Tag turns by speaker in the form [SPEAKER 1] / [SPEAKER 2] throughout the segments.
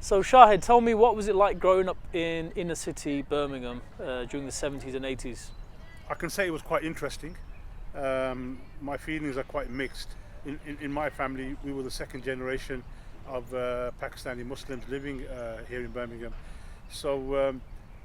[SPEAKER 1] So Shahid, tell me, what was it like growing up in inner city Birmingham during the 70s and 80s?
[SPEAKER 2] I can say it was quite interesting. My feelings are quite mixed. In my family, we were the second generation of Pakistani Muslims living here in Birmingham. So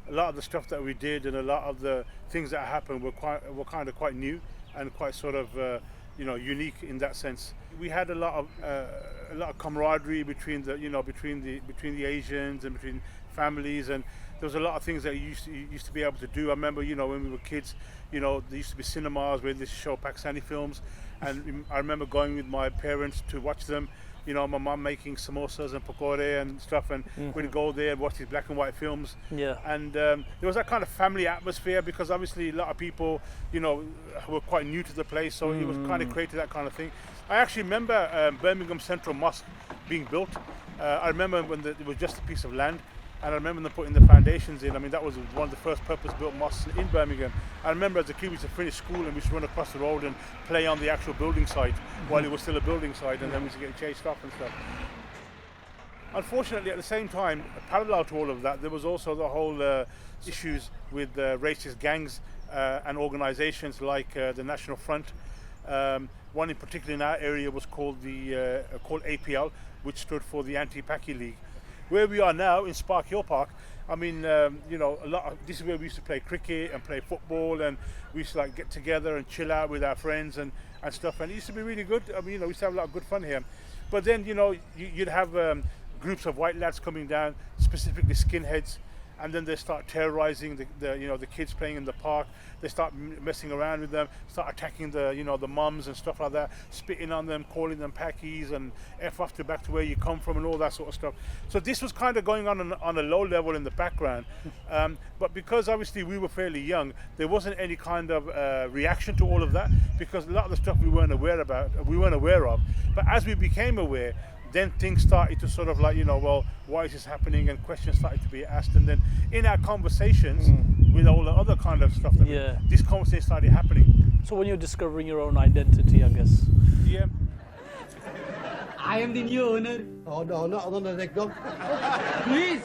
[SPEAKER 2] a lot of the stuff that we did and a lot of the things that happened were kind of quite new and quite sort of unique in that sense. We had a lot of camaraderie between the Asians and between families, and there was a lot of things that you used to be able to do. I remember, when we were kids, there used to be cinemas where they used to show Pakistani films, and I remember going with my parents to watch them. My mum making samosas and pakore and stuff, and we'd go there and watch these black and white films.
[SPEAKER 1] Yeah.
[SPEAKER 2] And there was that kind of family atmosphere, because obviously a lot of people, were quite new to the place, so it was kind of created that kind of thing. I actually remember Birmingham Central Mosque being built. I remember when it was just a piece of land, and I remember them putting the foundations in. I mean, that was one of the first purpose-built mosques in Birmingham. I remember as a kid we used to finish school and we used to run across the road and play on the actual building site while it was still a building site, and then we used to get chased off and stuff. Unfortunately, at the same time, parallel to all of that, there was also the whole issues with racist gangs and organizations like the National Front. One in particular in our area was called APL, which stood for the Anti-Paki League. Where we are now in Spark Hill Park, I mean, this is where we used to play cricket and play football, and we used to get together and chill out with our friends and stuff, and it used to be really good. I mean, we used to have a lot of good fun here. But then, you'd have groups of white lads coming down, specifically skinheads, and then they start terrorizing the kids playing in the park. They start messing around with them, start attacking the mums and stuff like that, spitting on them, calling them packies and F off to back to where you come from and all that sort of stuff. So this was kind of going on a low level in the background, but because obviously we were fairly young, there wasn't any kind of reaction to all of that, because a lot of the stuff we weren't aware of. But as we became aware, then things started to sort of well, why is this happening? And questions started to be asked. And then in our conversations with all the other kind of stuff, this conversation started happening.
[SPEAKER 1] So when you're discovering your own identity, I guess.
[SPEAKER 2] Yeah.
[SPEAKER 3] I am the new owner.
[SPEAKER 4] Oh no, not on the nickname.
[SPEAKER 3] Please,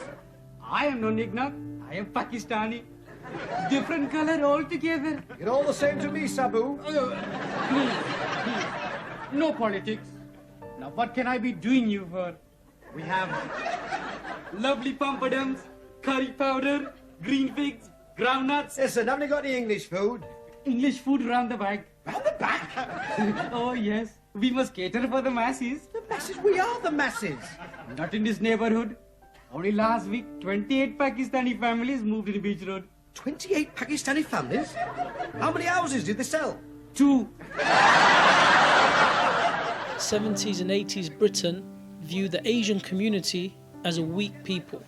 [SPEAKER 3] I am no nickname. I am Pakistani. Different color altogether.
[SPEAKER 4] You're all the same to me, Sabu.
[SPEAKER 3] Please, no politics. Now, what can I be doing you for? We have lovely pumpadums, curry powder, green figs, groundnuts.
[SPEAKER 4] Listen, haven't you got any English food?
[SPEAKER 3] English food round the back.
[SPEAKER 4] Round the back?
[SPEAKER 3] Oh, yes. We must cater for the masses.
[SPEAKER 4] The masses? We are the masses.
[SPEAKER 3] Not in this neighborhood. Only last week, 28 Pakistani families moved to the beach road.
[SPEAKER 4] 28 Pakistani families? How many houses did they sell?
[SPEAKER 3] 2.
[SPEAKER 5] 70s and 80s Britain viewed the Asian community as a weak people.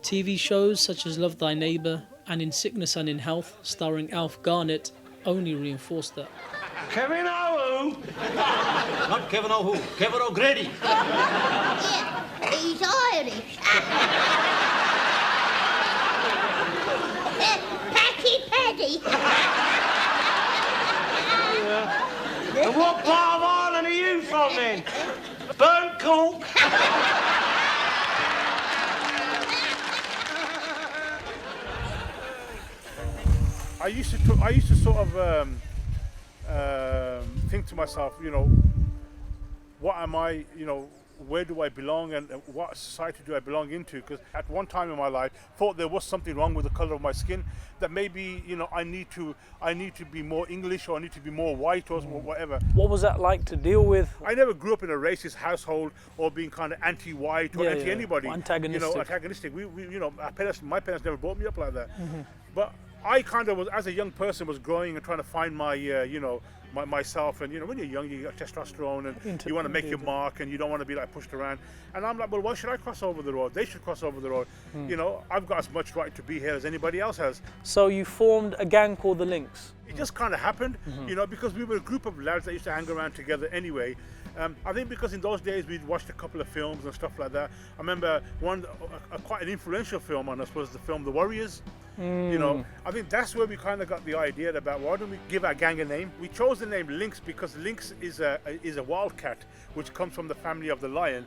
[SPEAKER 5] TV shows such as Love Thy Neighbour and In Sickness and in Health, starring Alf Garnett, only reinforced that.
[SPEAKER 6] Kevin O'Who? Not Kevin O'Who, Kevin O'Grady.
[SPEAKER 7] Yeah, he's Irish. Packy Paddy.
[SPEAKER 6] And what part of Ireland are you from then? Burnt Cork?
[SPEAKER 2] I used to sort of think to myself, what am I, where do I belong and what society do I belong into? Because at one time in my life, thought there was something wrong with the color of my skin, that maybe, I need to be more English, or I need to be more white, or whatever.
[SPEAKER 1] What was that like to deal with?
[SPEAKER 2] I never grew up in a racist household or being kind of anti-white or anti-anybody.
[SPEAKER 1] Antagonistic.
[SPEAKER 2] Antagonistic. My parents never brought me up like that. But I kind of was, as a young person, was growing and trying to find my, myself. And when you're young, you got testosterone and you want to make your mark and you don't want to be pushed around. And I'm like, well, why should I cross over the road? They should cross over the road. I've got as much right to be here as anybody else has.
[SPEAKER 1] So you formed a gang called the Lynx.
[SPEAKER 2] It just kind of happened, because we were a group of lads that used to hang around together anyway. I think because in those days we'd watched a couple of films and stuff like that. I remember quite an influential film on us was the film The Warriors. I think that's where we kind of got the idea about why don't we give our gang a name. We chose the name Lynx because Lynx is a wildcat, which comes from the family of the lion.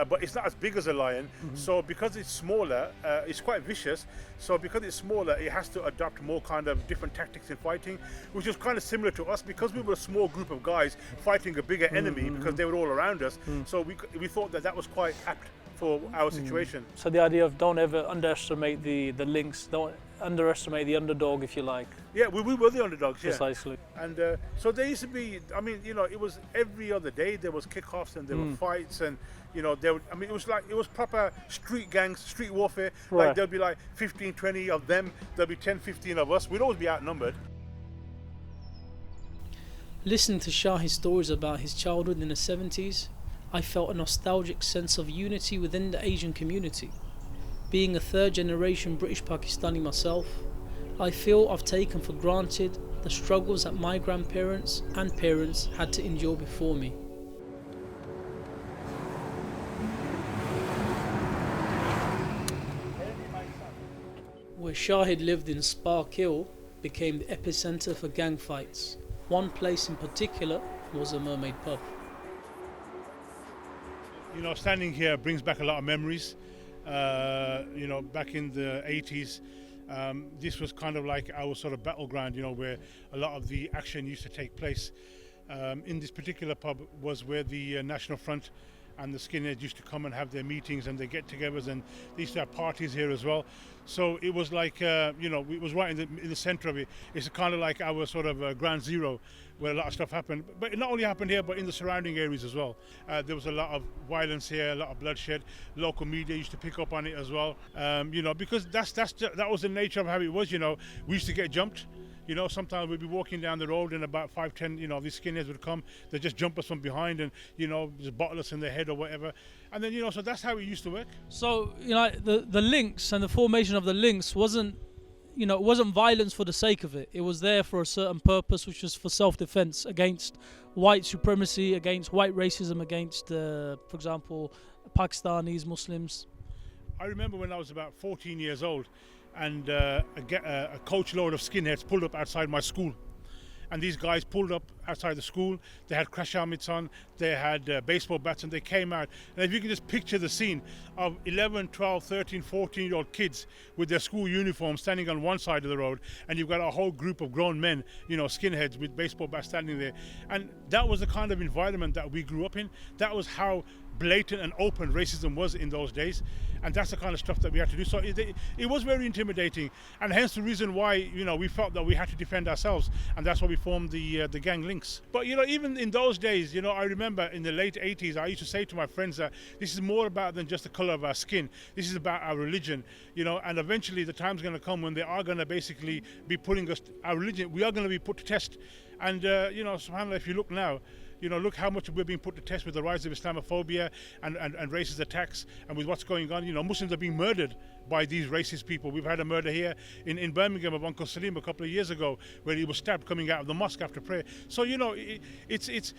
[SPEAKER 2] but it's not as big as a lion. So because it's smaller, it's quite vicious. So because it's smaller, it has to adopt more kind of different tactics in fighting, which is kind of similar to us because we were a small group of guys fighting a bigger enemy because they were all around us. So we thought that was quite apt for our situation.
[SPEAKER 1] So the idea of don't ever underestimate the lynx, don't underestimate the underdog, if you like.
[SPEAKER 2] Yeah, we were the underdogs, yeah.
[SPEAKER 1] Precisely.
[SPEAKER 2] And so there used to be, I mean, you know, it was every other day there was kickoffs and there were fights and, you know, it was proper street gangs, street warfare.
[SPEAKER 1] Right.
[SPEAKER 2] Like there'd be like 15, 20 of them, there'd be 10, 15 of us. We'd always be outnumbered.
[SPEAKER 5] Listening to Shahid's stories about his childhood in the 70s, I felt a nostalgic sense of unity within the Asian community. Being a third generation British Pakistani myself, I feel I've taken for granted the struggles that my grandparents and parents had to endure before me. Where Shahid lived in Spark Hill became the epicenter for gang fights. One place in particular was a Mermaid pub.
[SPEAKER 2] You know, standing here brings back a lot of memories. You know, back in the 80s, this was kind of like our sort of battleground, you know, where a lot of the action used to take place. In this particular pub was where the National Front and the skinheads used to come and have their meetings and their get-togethers, and they used to have parties here as well. So it was like, you know, it was right in the center of it. It's kind of like our sort of ground zero where a lot of stuff happened. But it not only happened here, but in the surrounding areas as well. There was a lot of violence here, a lot of bloodshed. Local media used to pick up on it as well. You know, because that was the nature of how it was, you know. We used to get jumped. You know, sometimes we'd be walking down the road and about 5, 10, you know, these skinheads would come. They'd just jump us from behind and, you know, just bottle us in their head or whatever. And then, you know, so that's how it used to work.
[SPEAKER 5] So, you know, the Lynx and the formation of the Lynx wasn't, you know, it wasn't violence for the sake of it. It was there for a certain purpose, which was for self-defense against white supremacy, against white racism, against, for example, Pakistanis, Muslims.
[SPEAKER 2] I remember when I was about 14 years old, and a coachload of skinheads pulled up outside my school. And these guys pulled up outside the school. They had crash helmets on, they had baseball bats, and they came out. And if you can just picture the scene of 11, 12, 13, 14-year-old kids with their school uniforms standing on one side of the road, and you've got a whole group of grown men, you know, skinheads with baseball bats standing there. And that was the kind of environment that we grew up in. That was how blatant and open racism was in those days, and that's the kind of stuff that we had to do. So it was very intimidating, and hence the reason why, you know, we felt that we had to defend ourselves, and that's why we formed the gang Lynx. But you know, even in those days, you know, I remember in the late 80s, I used to say to my friends that this is more about than just the color of our skin. This is about our religion, you know, and eventually the time's going to come when they are going to basically be putting our religion, we are going to be put to test. And you know, subhanAllah, if you look now, you know, look how much we're being put to test with the rise of Islamophobia and racist attacks, and with what's going on. You know, Muslims are being murdered by these racist people. We've had a murder here in Birmingham of Uncle Salim a couple of years ago, where he was stabbed coming out of the mosque after prayer. So, you know, it's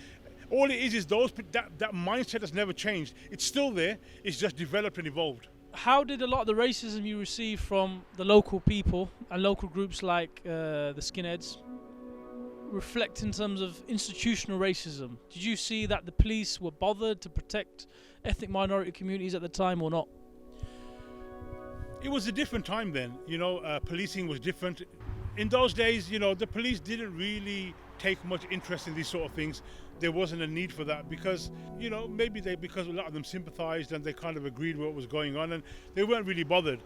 [SPEAKER 2] all it is that mindset has never changed. It's still there. It's just developed and evolved.
[SPEAKER 5] How did a lot of the racism you received from the local people and local groups like the skinheads reflect in terms of institutional racism? Did you see that the police were bothered to protect ethnic minority communities at the time or not?
[SPEAKER 2] It was a different time then, you know, policing was different. In those days, you know, the police didn't really take much interest in these sort of things. There wasn't a need for that because, you know, maybe because a lot of them sympathized and they kind of agreed with what was going on, and they weren't really bothered.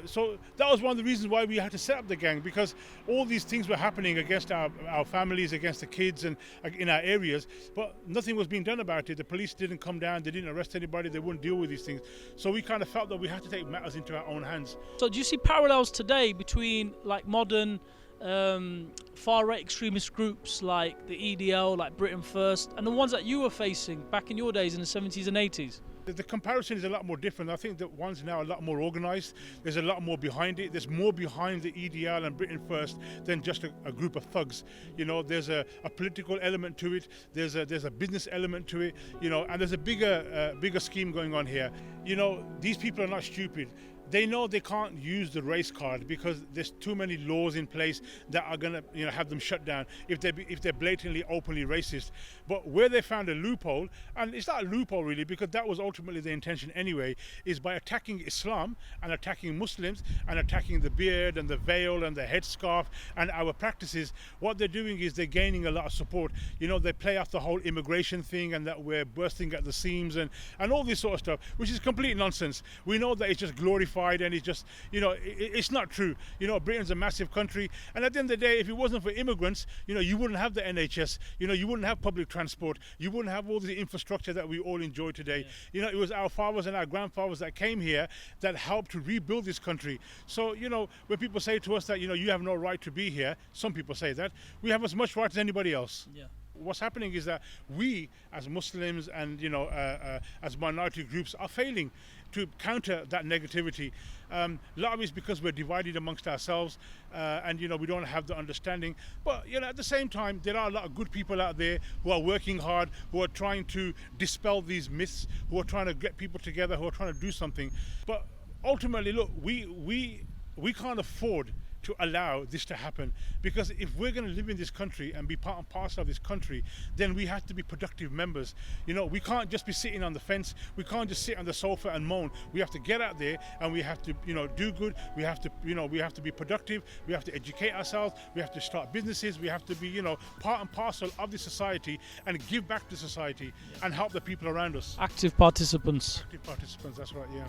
[SPEAKER 2] So that was one of the reasons why we had to set up the gang, because all these things were happening against our families, against the kids and in our areas, but nothing was being done about it. The police didn't come down, they didn't arrest anybody, they wouldn't deal with these things. So we kind of felt that we had to take matters into our own hands.
[SPEAKER 5] So do you see parallels today between like modern far-right extremist groups like the EDL, like Britain First, and the ones that you were facing back in your days in the 70s and 80s?
[SPEAKER 2] The comparison is a lot more different. I think that one's now a lot more organized. There's a lot more behind it. There's more behind the EDL and Britain First than just a group of thugs. You know, there's a political element to it. There's a business element to it. You know, and there's a bigger scheme going on here. You know, these people are not stupid. they know they can't use the race card because there's too many laws in place that are going to have them shut down if they're blatantly openly racist. But where they found a loophole, and it's not a loophole really because that was ultimately the intention anyway, is by attacking Islam and attacking Muslims and attacking the beard and the veil and the headscarf and our practices. What they're doing is they're gaining a lot of support. They play off the whole immigration thing and that we're bursting at the seams and all this sort of stuff, which is complete nonsense. We know that it's just glorified and it's just, it's not true. Britain's a massive country, and at the end of the day, if it wasn't for immigrants, you wouldn't have the NHS, you wouldn't have public transport, you wouldn't have all the infrastructure that we all enjoy today. It was our fathers and our grandfathers that came here that helped to rebuild this country. So, when people say to us that, you have no right to be here, some people say that, we have as much right as anybody else.
[SPEAKER 5] Yeah.
[SPEAKER 2] What's happening is that we, as Muslims and as minority groups, are failing to counter that negativity. A lot of it is because we're divided amongst ourselves, and we don't have the understanding. But at the same time, there are a lot of good people out there who are working hard, who are trying to dispel these myths, who are trying to get people together, who are trying to do something. But ultimately, look, we can't afford to allow this to happen, because if we're going to live in this country and be part and parcel of this country, then we have to be productive members. We can't just be sitting on the fence. We can't just sit on the sofa and moan. We have to get out there and we have to do good. We have to be productive. We have to educate ourselves. We have to start businesses. We have to be part and parcel of the society and give back to society and help the people around us.
[SPEAKER 5] Active participants.
[SPEAKER 2] Active participants, that's right, yeah.